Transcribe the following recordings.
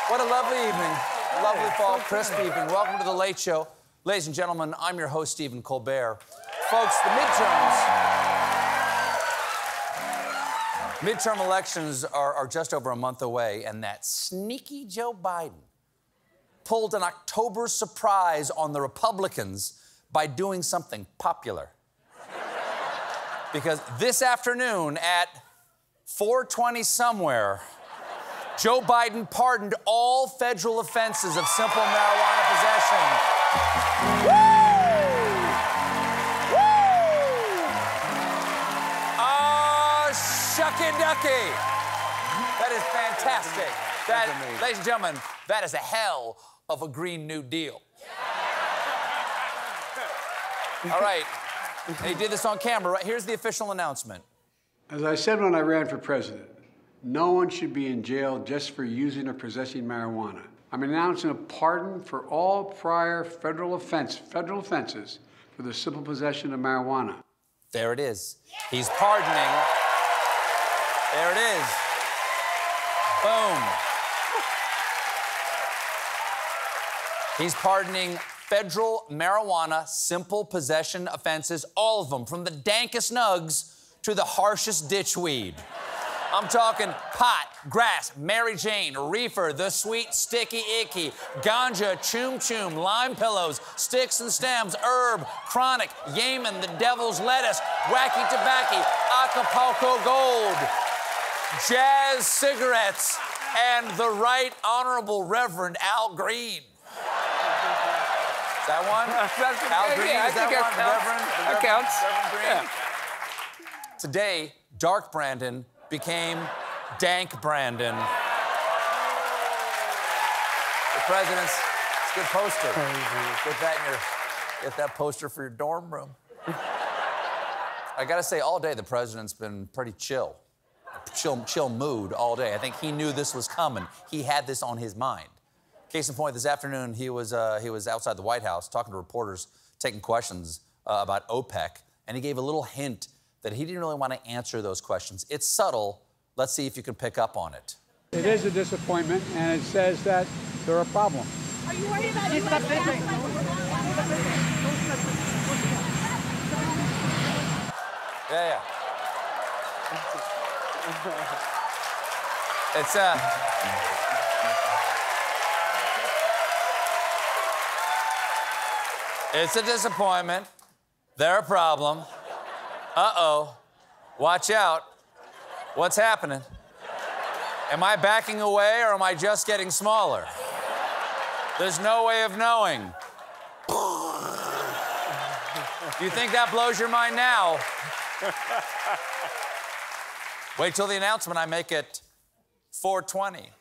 What a lovely evening. Lovely fall, crisp evening. Welcome to The Late Show. Ladies and gentlemen, I'm your host, Stephen Colbert. Folks, the midterm elections are just over a month away, and that sneaky Joe Biden pulled an October surprise on the Republicans by doing something popular. Because this afternoon at 4:20 somewhere, Joe Biden pardoned all federal offenses of simple marijuana possession. Woo! Woo! Shucky ducky. That is fantastic. That, ladies and gentlemen, that is a hell of a Green New Deal. All right. And he did this on camera. Right? Here's the official announcement. As I said when I ran for president, no one should be in jail just for using or possessing marijuana. I'm announcing a pardon for all prior federal offenses for the simple possession of marijuana. There it is. He's pardoning. There it is. Boom. He's pardoning federal marijuana simple possession offenses, all of them, from the dankest nugs to the harshest ditchweed. I'm talking pot, grass, Mary Jane, reefer, the sweet, sticky, icky, ganja, choom choom, lime pillows, sticks and stems, herb, chronic, Yemen, the devil's lettuce, wacky tobacco, Acapulco gold, jazz cigarettes, and the Right Honorable Reverend Al Green. Is that one? Al Green, yeah, is that one? That counts. Reverend Green? Yeah. Today, Dark Brandon became Dank Brandon. The president's, it's a good poster. Get that poster for your dorm room. I gotta say, all day the president's been pretty chill mood all day. I think he knew this was coming. He had this on his mind. Case in point, this afternoon he was outside the White House talking to reporters, taking questions about OPEC, and he gave a little hint that he didn't really want to answer those questions. It's subtle. Let's see if you can pick up on it. It is a disappointment, and it says that there are problems. Are you worried about U.S. Yeah. It's a disappointment. They're a problem. Uh-oh. Watch out. What's happening? Am I backing away or am I just getting smaller? There's no way of knowing. Do you think that blows your mind now? Wait till the announcement. I make it 4:20.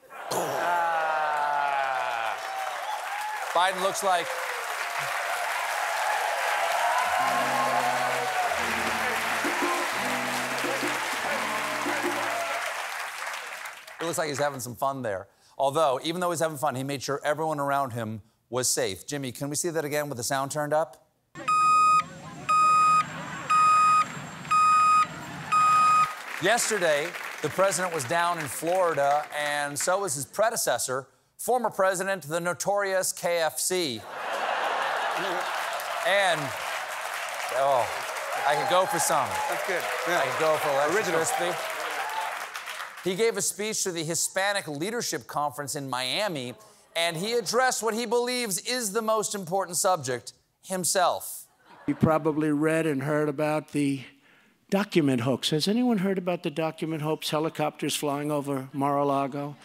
Biden looks like... It looks like he's having some fun there. Although, even though he's having fun, he made sure everyone around him was safe. Jimmy, can we see that again with the sound turned up? Yesterday, the president was down in Florida, and so was his predecessor, former president of the notorious KFC. And, oh, I could go for some. That's good. Yeah. I could go for a Original. crispy. He gave a speech to the Hispanic Leadership Conference in Miami, and he addressed what he believes is the most important subject, himself. You probably read and heard about the document hoax. Has anyone heard about the document hoax, helicopters flying over MarALago?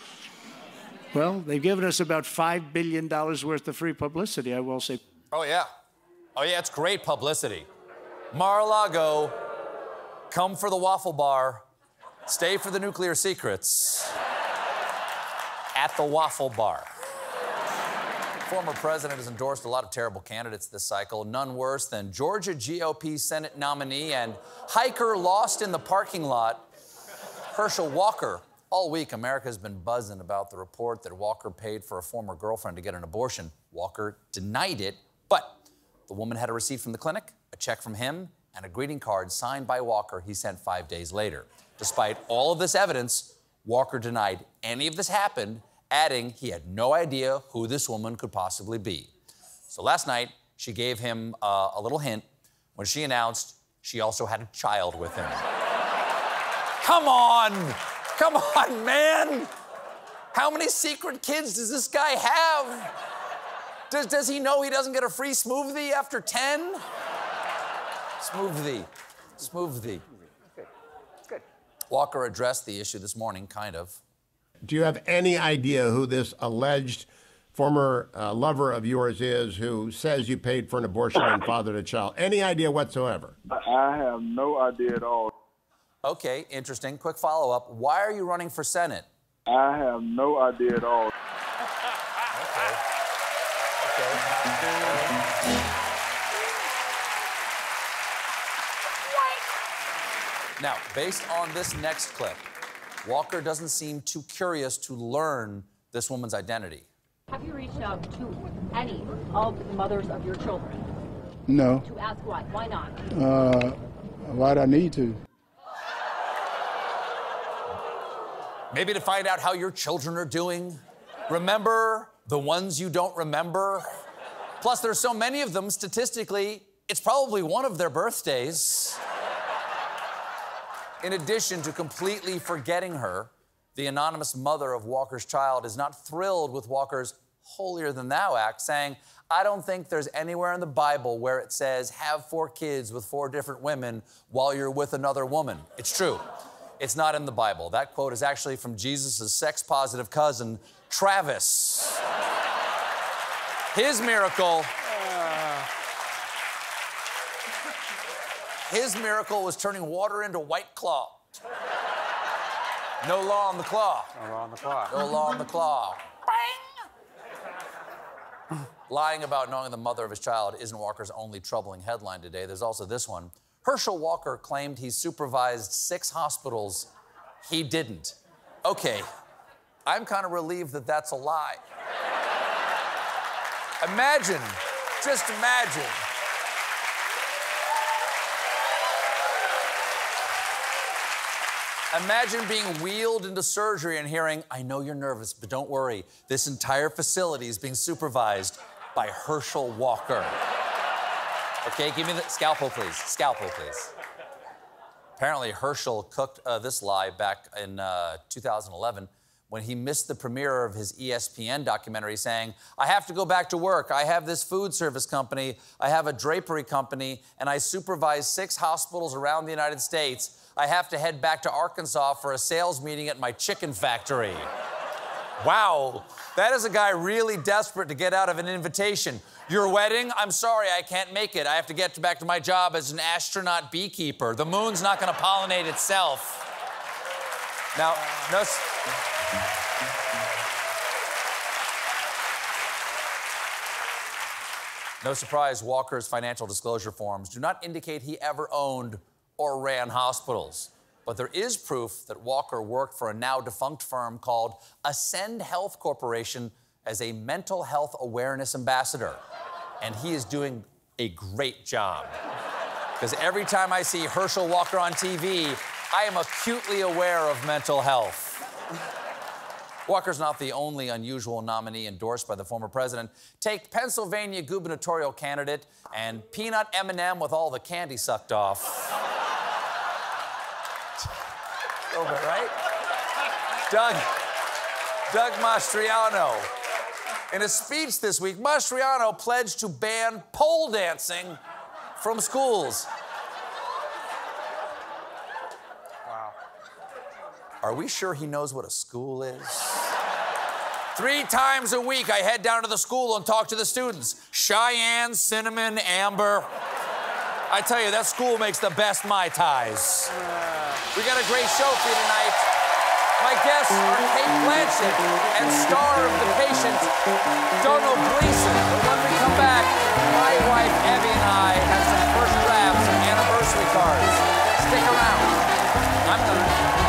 Well, they've given us about $5 billion worth of free publicity, I will say. Oh, yeah. Oh, yeah, it's great publicity. MarALago, come for the waffle bar. Stay for the nuclear secrets at the waffle bar. Former president has endorsed a lot of terrible candidates this cycle, none worse than Georgia GOP Senate nominee and hiker lost in the parking lot, Herschel Walker. All week, America has been buzzing about the report that Walker paid for a former girlfriend to get an abortion. Walker denied it, but the woman had a receipt from the clinic, a check from him, and a greeting card signed by Walker he sent 5 days later. Despite all of this evidence, Walker denied any of this happened adding he had no idea who this woman could possibly be. So last night, she gave him a little hint when she announced she also had a child with him. Come on! Come on, man! How many secret kids does this guy have? Does he know he doesn't get a free smoothie after 10? Smoothie. Smoothie. Good. Walker addressed the issue this morning, kind of. Do you have any idea who this alleged former lover of yours is who says you paid for an abortion and fathered a child? Any idea whatsoever? I have no idea at all. Okay, interesting. Quick follow-up. Why are you running for Senate? I have no idea at all. Now, based on this next clip, Walker doesn't seem too curious to learn this woman's identity. Have you reached out to any of the mothers of your children? No. To ask why? Why not? Why'd I need to? Maybe to find out how your children are doing. Remember the ones you don't remember? Plus, there's so many of them, statistically, it's probably one of their birthdays. In addition to completely forgetting her, the anonymous mother of Walker's child is not thrilled with Walker's holier-than-thou act, saying, I don't think there's anywhere in the Bible where it says, have 4 kids with 4 different women while you're with another woman. It's true. It's not in the Bible. That quote is actually from Jesus' sex-positive cousin, Travis. His miracle was turning water into White Claw. No law on the claw. No law on the clock. No law on the claw. Bang! Lying about knowing the mother of his child isn't Walker's only troubling headline today. There's also this one. Herschel Walker claimed he supervised 6 hospitals. He didn't. Okay, I'm kind of relieved that that's a lie. Imagine, just imagine. Imagine being wheeled into surgery and hearing, I know you're nervous, but don't worry. This entire facility is being supervised by Herschel Walker. Okay, give me the scalpel, please. Scalpel, please. Apparently, Herschel cooked this lie back in 2011 when he missed the premiere of his ESPN documentary saying, I have to go back to work. I have this food service company. I have a drapery company, and I supervise 6 hospitals around the United States. I have to head back to Arkansas for a sales meeting at my chicken factory. Wow, that is a guy really desperate to get out of an invitation. Your wedding? I'm sorry, I can't make it. I have to get back to my job as an astronaut beekeeper. The moon's not gonna pollinate itself. Now, no surprise, Walker's financial disclosure forms do not indicate he ever owned or ran hospitals. But there is proof that Walker worked for a now defunct firm called Ascend Health Corporation as a mental health awareness ambassador. And he is doing a great job. Because every time I see Herschel Walker on TV, I am acutely aware of mental health. Walker's not the only unusual nominee endorsed by the former president. Take Pennsylvania gubernatorial candidate and peanut M&M with all the candy sucked off. A little bit, right? Doug Mastriano. In a speech this week, Mastriano pledged to ban pole dancing from schools. Wow. Are we sure he knows what a school is? 3 times a week, I head down to the school and talk to the students. Cheyenne, cinnamon, amber. I tell you, that school makes the best Mai Tais. We got a great show for you tonight. My guests are Kate Blanchett and star of The Patient, Donald Gleason. But when we come back, my wife, Abby, and I have some first drafts of anniversary cards. Stick around. I'm done.